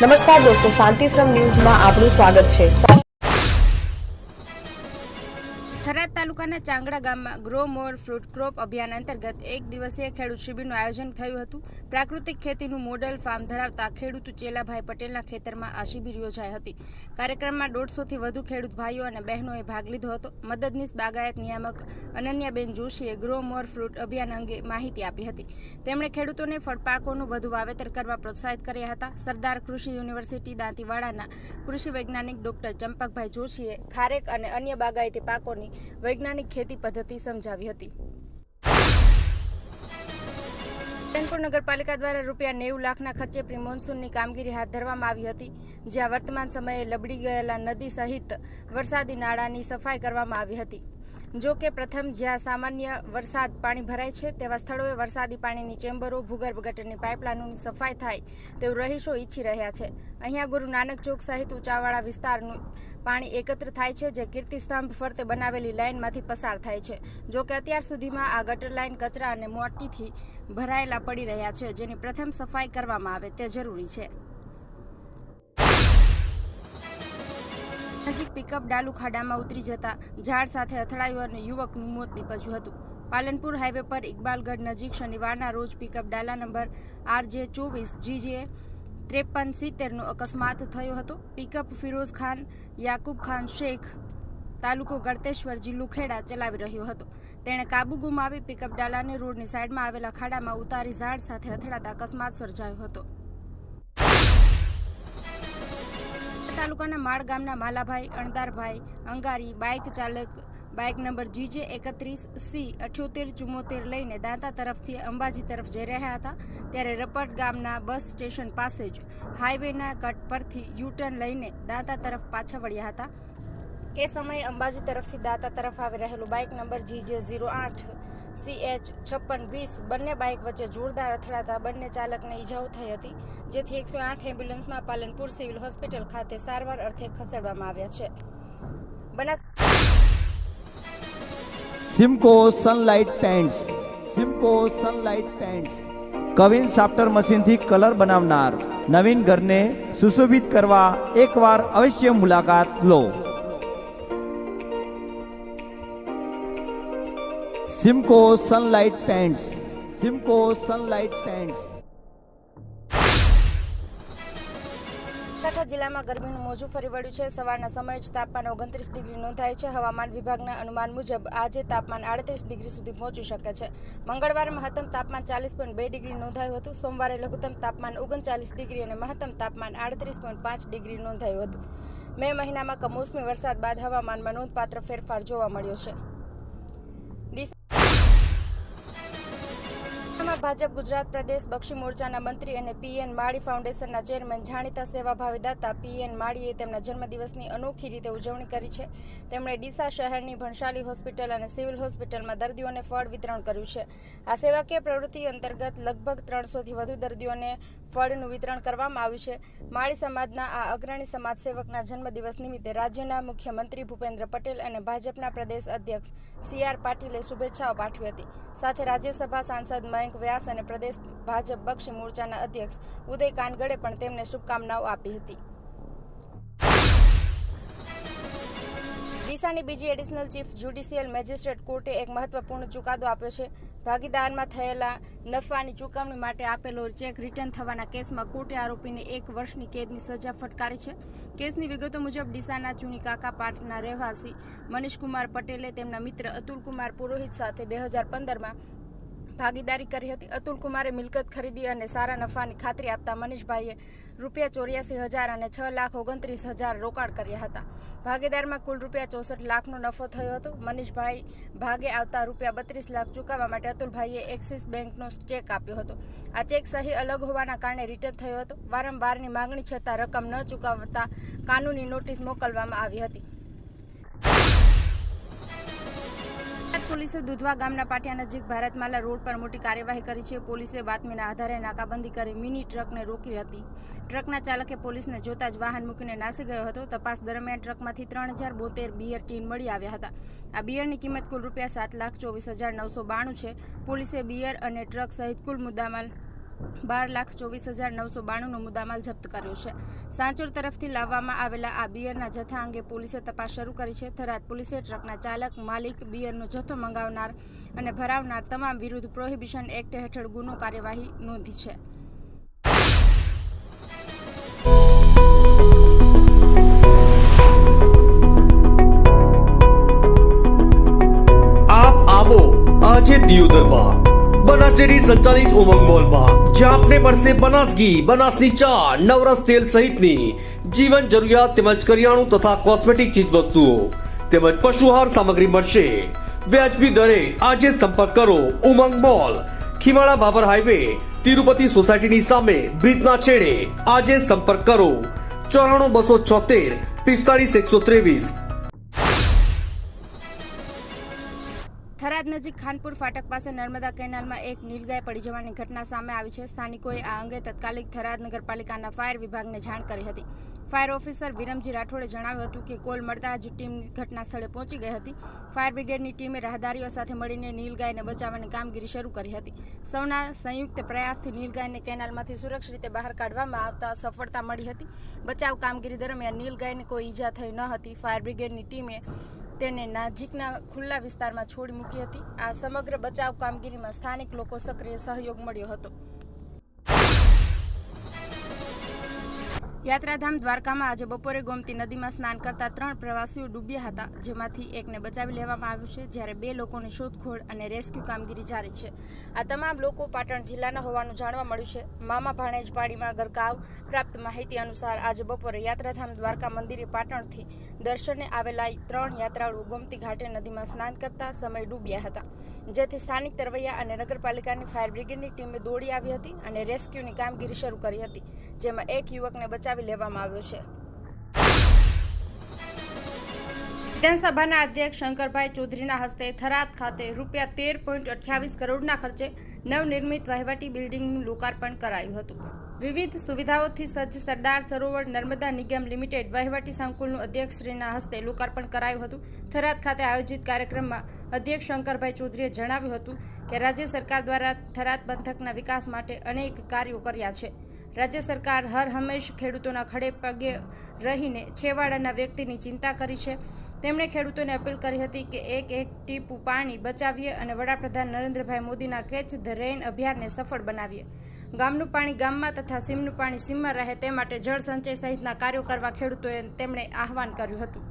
નમસ્કાર દોસ્તો, શાંતિશ્રમ ન્યૂઝમાં આપનું સ્વાગત છે। થરાદ તાલુકાના ચાંગડા ગામમાં ગ્રો મોર ફ્રૂટ ક્રોપ અભિયાન અંતર્ગત એક દિવસીય ખેડૂત શિબિરનું આયોજન થયું હતું। પ્રાકૃતિક ખેતીનું મોડલ ફાર્મ ધરાવતા ખેડૂત ચેલાભાઈ પટેલના ખેતરમાં આ શિબિર યોજાઈ હતી। કાર્યક્રમમાં 150થી વધુ ખેડૂત ભાઈઓ અને બહેનોએ ભાગ લીધો હતો। મદદનીશ બાગાયત નિયામક અનન્યાબેન જોશીએ ગ્રો મોર ફ્રૂટ અભિયાન અંગે માહિતી આપી હતી। તેમણે ખેડૂતોને ફળપાકોનું વધુ વાવેતર કરવા પ્રોત્સાહિત કર્યા હતા। સરદાર કૃષિ યુનિવર્સિટી દાંતીવાડાના કૃષિ વૈજ્ઞાનિક ડોક્ટર ચંપકભાઈ જોશીએ ખારેક અને અન્ય બાગાયતી પાકોની વૈજ્ઞાનિક ખેતી પદ્ધતિ સમજાવી હતી। પાલનપુર નગરપાલિકા દ્વારા ₹90 લાખના ખર્ચે પ્રી મોન્સૂનની કામગીરી હાથ ધરવામાં આવી હતી, જ્યાં વર્તમાન સમયે લબડી ગયેલા નદી સહિત વરસાદી નાળાની સફાઈ કરવામાં આવી હતી। જો કે પ્રથમ જ્યાં સામાન્ય વરસાદ પાણી ભરાય છે તેવા સ્થળોએ વરસાદી પાણીની ચેમ્બરો, ભૂગર્ભ ગટરની પાઇપલાઇનોની સફાઈ થાય તેવું રહીશો ઈચ્છી રહ્યા છે। અહીંયા ગુરુ નાનક ચોક સહિત ઊંચાવાળા વિસ્તારનું પાણી એકત્ર થાય છે, જે કીર્તિસ્તંભ ફરતે બનાવેલી લાઇનમાંથી પસાર થાય છે। જો કે અત્યાર સુધીમાં આ ગટર લાઇન કચરા અને માટીથી ભરાયેલા પડી રહ્યા છે, જેની પ્રથમ સફાઈ કરવામાં આવે તે જરૂરી છે। નજીક પિકઅપ ડાલુ ખાડામાં ઉતરી જતા ઝાડ સાથે અથડાયું અને યુવકનું મોત નીપજ્યું હતું। પાલનપુર હાઈવે પર ઇકબાલગઢ નજીક શનિવારના રોજ પિકઅપ ડાલા નંબર RJ24GJ 5370નો અકસ્માત થયો હતો। પિકઅપ ફિરોઝ ખાન યાકુબ ખાન શેખ તાલુકો ગળતેશ્વર જિલ્લો ખેડા ચલાવી રહ્યો હતો। તેણે કાબુ ગુમાવી પિકઅપ ડાલાને રોડની સાઈડમાં આવેલા ખાડામાં ઉતારી ઝાડ સાથે અથડાતા અકસ્માત સર્જાયો હતો। તાલુકાના માળ ગામના માલાભાઈ અણદારભાઈ અંગારી બાઇક ચાલક બાઇક નંબર GJ 31C7874 લઈને દાંતા તરફથી અંબાજી તરફ જઈ રહ્યા હતા, ત્યારે રપટ ગામના બસ સ્ટેશન પાસે જ હાઈવેના કટ પરથી યુટર્ન લઈને દાંતા તરફ પાછા વળ્યા હતા। એ સમયે અંબાજી તરફથી દાંતા તરફ આવી રહેલું બાઇક નંબર GJ 08CH5620 બંને બાઇક વચ્ચે જોરદાર અથડાતા બંને ચાલકને ઈજાઓ થઈ હતી, જેથી 108 એમ્બ્યુલન્સમાં પાલનપુર સિવિલ હોસ્પિટલ ખાતે સારવાર અર્થે ખસેડવામાં આવ્યા છે। Simco Sunlight Paints, Simco Sunlight Paints કવિન સાફ્ટર મશીનથી કલર બનાવનાર નવીન ઘરને સુશોભિત કરવા એકવાર અવશ્ય મુલાકાત લો। Simco Sunlight Paints, Simco Sunlight Paints. Banaskantha જિલ્લામાં ગરમીનું મોજું ફરી વળ્યું છે। સવારના સમયે જ તાપમાન 29 ડિગ્રી નોંધાયું છે। હવામાન વિભાગના અનુમાન મુજબ આજે તાપમાન 38 ડિગ્રી સુધી પહોંચી શકે છે। મંગળવારે મહત્તમ તાપમાન 40.2 ડિગ્રી નોંધાયું હતું। સોમવારે લઘુત્તમ તાપમાન 39 ડિગ્રી અને મહત્તમ તાપમાન 38.5 ડિગ્રી નોંધાયું હતું। મે મહિનામાં કમોસમી વરસાદ બાદ હવામાનમાં નોંધપાત્ર ફેરફાર જોવા મળ્યો છે। ભાજપ ગુજરાત પ્રદેશ બક્ષી મોરચાના મંત્રી અને PN માળી ફાઉન્ડેશનના ચેરમેન જાણીતા સેવાભાવી દાતા PN માળીએ તેમના જન્મદિવસની અનોખી રીતે ઉજવણી કરી છે। તેમણે ડીસા શહેરની ભણશાલી હોસ્પિટલ અને સિવિલ હોસ્પિટલમાં દર્દીઓને ફળ વિતરણ કર્યું છે। આ સેવાકીય પ્રવૃત્તિ અંતર્ગત લગભગ 300થી વધુ દર્દીઓને ફળનું વિતરણ કરવામાં આવ્યું છે। માળી સમાજના આ અગ્રણી સમાજસેવકના જન્મદિવસ નિમિત્તે રાજ્યના મુખ્યમંત્રી ભૂપેન્દ્ર પટેલ અને ભાજપના પ્રદેશ અધ્યક્ષ CR પાટીલે શુભેચ્છાઓ પાઠવી હતી। સાથે રાજ્યસભા સાંસદ મયંક વ્યાસ અને પ્રદેશ ભાજપ બક્ષી મોરચાના અધ્યક્ષ ઉદય કાનગડે પણ તેમને શુભકામનાઓ આપી હતી। ડીસાની બીજી એડિશનલ ચીફ જ્યુડિશિયલ મેજિસ્ટ્રેટ કોર્ટે એક મહત્વપૂર્ણ ચુકાદો આપ્યો છે। ભાગીદારમાં થયેલા નફાની ચૂકવણી માટે આપેલો ચેક રિટર્ન થવાના કેસમાં કોર્ટે આરોપીને 1 વર્ષની કેદની સજા ફટકારી છે। કેસની વિગતો મુજબ ડીસાના ચુનીકાકા પાટના રહેવાસી મનીષકુમાર પટેલે તેમના મિત્ર અતુલકુમાર પુરોહિત સાથે 2015માં ભાગીદારી કરી હતી। અતુલકુમારે મિલકત ખરીદી અને સારા નફાની ખાતરી આપતા મનીષભાઈએ ₹84,000 અને ₹6,29,000 રોકાણ કર્યા હતા। ભાગીદારમાં કુલ ₹64 લાખનો નફો થયો હતો। મનીષભાઈ ભાગે આવતા ₹32 લાખ ચૂકવવા માટે અતુલભાઈએ એક્સિસ બેંકનો ચેક આપ્યો હતો। આ ચેક સહી અલગ હોવાના કારણે રિટર્ન થયો હતો। વારંવારની માંગણી છતાં રકમ ન ચૂકવતા કાનૂની નોટિસ મોકલવામાં આવી હતી। પોલીસે દુધવા ગામના પાટિયા નજીક ભારતમાલા રોડ પર મોટી કાર્યવાહી કરી છે। પોલીસે બાતમીના આધારે નાકાબંધી કરી મિની ટ્રકને રોકી હતી। ટ્રકના ચાલકે પોલીસને જોતા જ વાહન મૂકીને નાસી ગયો હતો। તપાસ દરમિયાન ટ્રકમાંથી 3072 બિયર ટીન મળી આવ્યા હતા। આ બિયરની કિંમત કુલ ₹7,24,992 છે। પોલીસે બિયર અને ટ્રક સહિત કુલ મુદ્દામાલ 12,24,992નો મુદ્દામાલ જપ્ત કર્યો છે. સાંચોર તરફથી લાવવામાં આવેલા આ બિયરના જથ્થા અંગે પોલીસે તપાસ શરૂ કરી છે. થરાદ પોલીસે ટ્રકના ચાલક, માલિક, બિયરનો જથ્થો મંગાવનાર અને ભરાવનાર તમામ વિરુદ્ધ પ્રોહિબિશન એક્ટ હેઠળ ગુનો કાર્યવાહી નોંધી છે. આજે દિયોદરમાં બનાસ ડેરી સંચાલિત ઉમંગ મોલમાં જ્યાં આપને મળશે બનાસ ઘી, બનાસની ચા, નવરસ તેલ સહિતની જીવન જરૂરિયાત તેમજ કરિયાણું તથા કોસ્મેટિક ચીજ વસ્તુઓ તેમજ પશુહાર સામગ્રી મળશે વ્યાજબી દરે. આજે સંપર્ક કરો ઉમંગ મોલ, ખીમાળા બાબર હાઈવે, તિરુપતિ સોસાયટીની સામે, બ્રિજના છેડે. આજે સંપર્ક કરો 94 276 45 123. થરાદ નજીક ખાનપુર ફાટક પાસે નર્મદા કેનાલમાં એક નીલગાય પડી જવાની ઘટના સામે આવી છે. સ્થાનિકોએ આ અંગે તાત્કાલિક થરાદ નગરપાલિકાના ફાયર વિભાગને જાણ કરી હતી. ફાયર ઓફિસર વિરમજી રાઠોડે જણાવ્યું હતું કે કોલ મળતા જ ટીમ ઘટના સ્થળે પહોંચી ગઈ હતી. ફાયર બ્રિગેડની ટીમે રાહદારીઓ સાથે મળીને નીલગાયને બચાવવાની કામગીરી શરૂ કરી હતી. સૌના સંયુક્ત પ્રયાસથી નીલગાયને કેનાલમાંથી સુરક્ષિત રીતે બહાર કાઢવામાં આવતા સફળતા મળી હતી. બચાવ કામગીરી દરમિયાન નીલગાયને કોઈ ઈજા થઈ ન હતી. ફાયર બ્રિગેડની ટીમે તેને નજીકના ખુલ્લા વિસ્તારમાં છોડી મૂકી હતી. આ સમગ્ર બચાવ કામગીરીમાં સ્થાનિક લોકો સક્રિય સહયોગ મળ્યો હતો. યાત્રાધામ દ્વારકામાં આજે બપોરે ગોમતી નદીમાં સ્નાન કરતા 3 પ્રવાસીઓ ડૂબ્યા હતા, જેમાંથી એકને બચાવી લેવામાં આવ્યું છે, જ્યારે 2 લોકોની શોધખોળ અને રેસ્ક્યુ કામગીરી જારી છે. આ તમામ લોકો પાટણ જિલ્લાના હોવાનું જાણવા મળ્યું છે. મામા ભાણેજ પાડીમાં ગરકાવ. પ્રાપ્ત માહિતી અનુસાર આજે બપોરે યાત્રાધામ દ્વારકા મંદિરે પાટણથી દર્શને આવેલા 3 યાત્રાળુઓ ગોમતી ઘાટે નદીમાં સ્નાન કરતા સમય ડૂબ્યા હતા, જેથી સ્થાનિક તરવૈયા અને નગરપાલિકાની ફાયર બ્રિગેડની ટીમે દોડી આવી હતી અને રેસ્ક્યુની કામગીરી શરૂ કરી હતી, જેમાં એક યુવકને બચાવી લેવામાં આવ્યો છે. વિધાનસભાના અધ્યક્ષ શંકરભાઈ ચૌધરીના હસ્તે થરાદ ખાતે ₹13.28 કરોડના ખર્ચે નવનિર્મિત વહીવટી બિલ્ડિંગનું લોકાર્પણ કરાયું હતું. વિવિધ સુવિધાઓથી સજ્જ સરદાર સરોવર નર્મદા નિગમ લિમિટેડ વહીવટી સંકુલનું અધ્યક્ષશ્રીના હસ્તે લોકાર્પણ કરાયું હતું. થરાદ ખાતે આયોજિત કાર્યક્રમમાં અધ્યક્ષ શંકરભાઈ ચૌધરીએ જણાવ્યું હતું કે રાજ્ય સરકાર દ્વારા થરાદ પંથકના વિકાસ માટે અનેક કાર્યો કર્યા છે. રાજ્ય સરકાર હર હંમેશ ખેડૂતોના ખડે પગે રહીને છેવાડાના વ્યક્તિની ચિંતા કરી છે. તેમણે ખેડૂતોને અપીલ કરી હતી કે એક ટીપું પાણી બચાવીએ અને વડાપ્રધાન નરેન્દ્રભાઈ મોદીના કેચ ધ રેઇન અભિયાનને સફળ બનાવીએ. ગામનું પાણી ગામમાં તથા સીમનું પાણી સીમમાં રહે તે માટે જળ સંચય સહિતના કાર્યો કરવા ખેડૂતોએ તેમણે આહવાન કર્યું હતું.